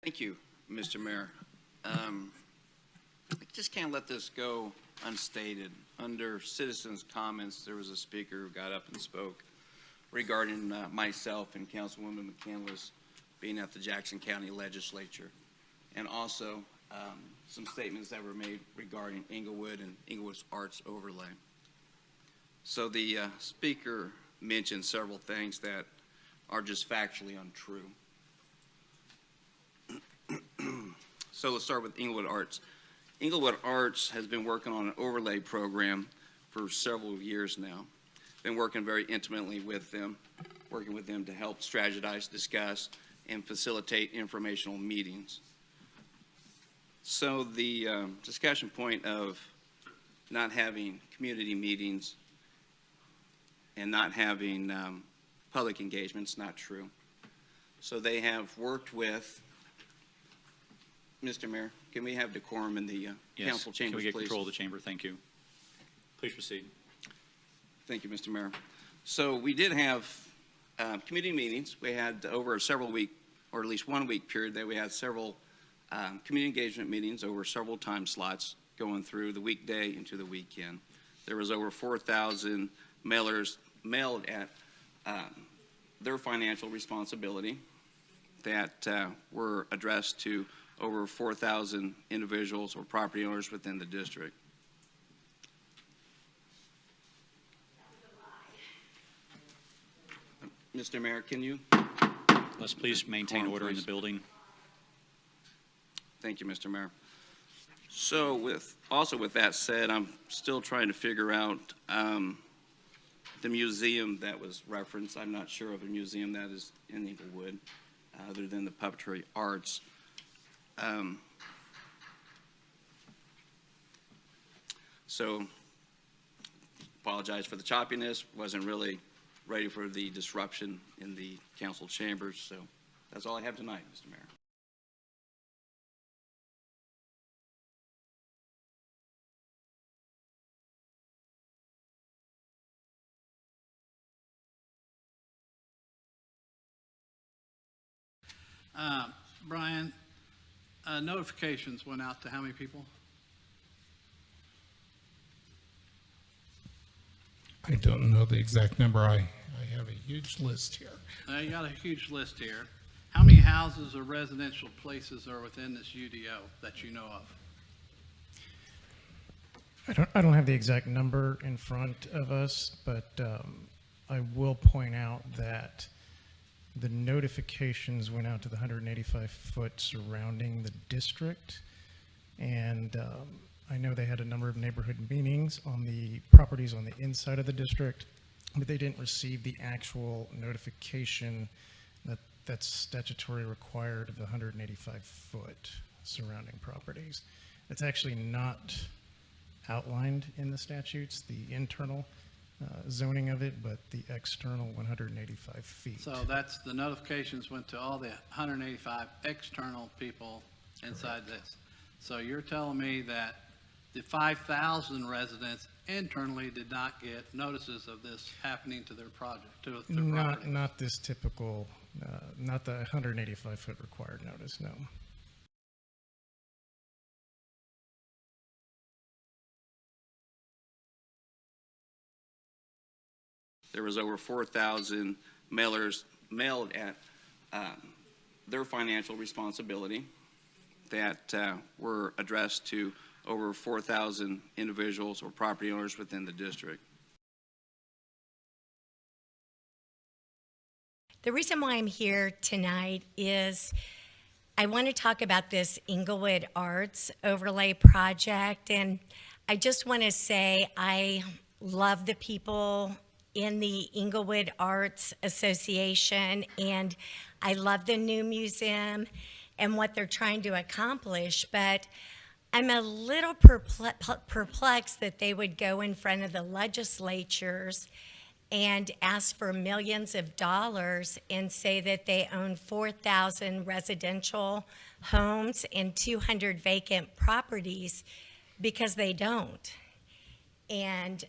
Thank you, Mr. Mayor. I just can't let this go unstated. Under citizens' comments, there was a speaker who got up and spoke regarding myself and Councilwoman McCandless being at the Jackson County Legislature, and also some statements that were made regarding Englewood and Englewood Arts Overlay. So the speaker mentioned several things that are just factually untrue. So let's start with Englewood Arts. Englewood Arts has been working on an overlay program for several years now. Been working very intimately with them, working with them to help strategize, discuss, and facilitate informational meetings. So the discussion point of not having community meetings and not having public engagement is not true. So they have worked with, Mr. Mayor, can we have decorum in the council chambers, please? Can we get control of the chamber? Thank you. Please proceed. Thank you, Mr. Mayor. So we did have community meetings. We had over a several week, or at least 1 week period that we had several community engagement meetings over several time slots going through the weekday into the weekend. There was over 4,000 mailers mailed at their financial responsibility that were addressed to over 4,000 individuals or property owners within the district. Mr. Mayor, can you? Let's please maintain order in the building. Thank you, Mr. Mayor. So with that said, I'm still trying to figure out the museum that was referenced. I'm not sure of a museum that is in Englewood other than the Puppetry Arts. So apologize for the choppiness. Wasn't really ready for the disruption in the council chambers. So that's all I have tonight, Mr. Mayor. Brian, notifications went out to how many people? I don't know the exact number. I have a huge list here. You got a huge list here. How many houses or residential places are within this UDO that you know of? I don't have the exact number in front of us, but I will point out that the notifications went out to the 185-foot surrounding the district, and I know they had a number of neighborhood meetings on the properties on the inside of the district, but they didn't receive the actual notification that's statutory required of the 185-foot surrounding properties. It's actually not outlined in the statutes, the internal zoning of it, but the external 185 feet. So that's the notifications went to all the 185 external people inside this. So you're telling me that the 5,000 residents internally did not get notices of this happening to their project, to their property? Not this typical, not the 185-foot required notice, no. There was over 4,000 mailers mailed at their financial responsibility that were addressed to over 4,000 individuals or property owners within the district. The reason why I'm here tonight is I want to talk about this Englewood Arts Overlay project, and I just want to say I love the people in the Englewood Arts Association, and I love the new museum and what they're trying to accomplish, but I'm a little perplexed that they would go in front of the legislatures and ask for millions of dollars and say that they own 4,000 residential homes and 200 vacant properties, because they don't. And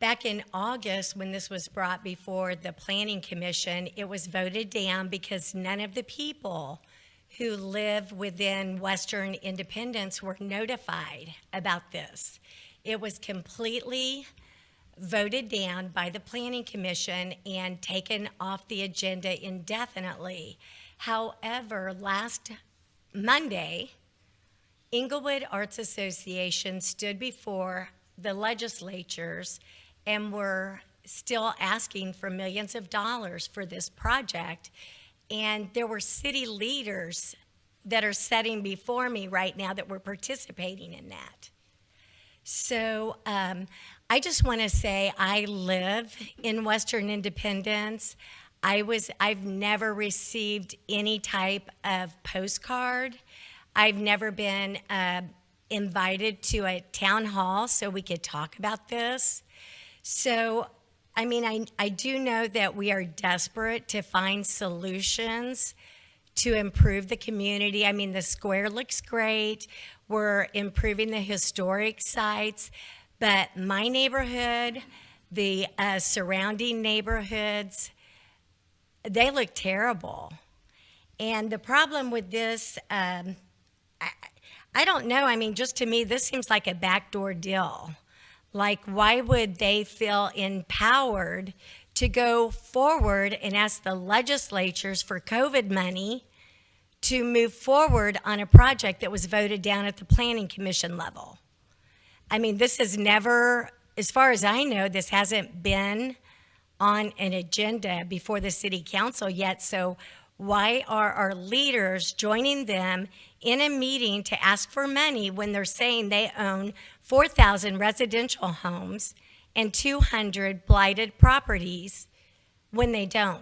back in August, when this was brought before the Planning Commission, it was voted down because none of the people who live within Western Independence were notified about this. It was completely voted down by the Planning Commission and taken off the agenda indefinitely. However, last Monday, Englewood Arts Association stood before the legislatures and were still asking for millions of dollars for this project. And there were city leaders that are sitting before me right now that were participating in that. So I just want to say I live in Western Independence. I've never received any type of postcard. I've never been invited to a town hall so we could talk about this. So, I mean, I do know that we are desperate to find solutions to improve the community. I mean, the square looks great. We're improving the historic sites, but my neighborhood, the surrounding neighborhoods, they look terrible. And the problem with this, I don't know. I mean, just to me, this seems like a backdoor deal. Like, why would they feel empowered to go forward and ask the legislatures for COVID money to move forward on a project that was voted down at the Planning Commission level? I mean, this has never, as far as I know, this hasn't been on an agenda before the city council yet. So why are our leaders joining them in a meeting to ask for money when they're saying they own 4,000 residential homes and 200 blighted properties when they don't?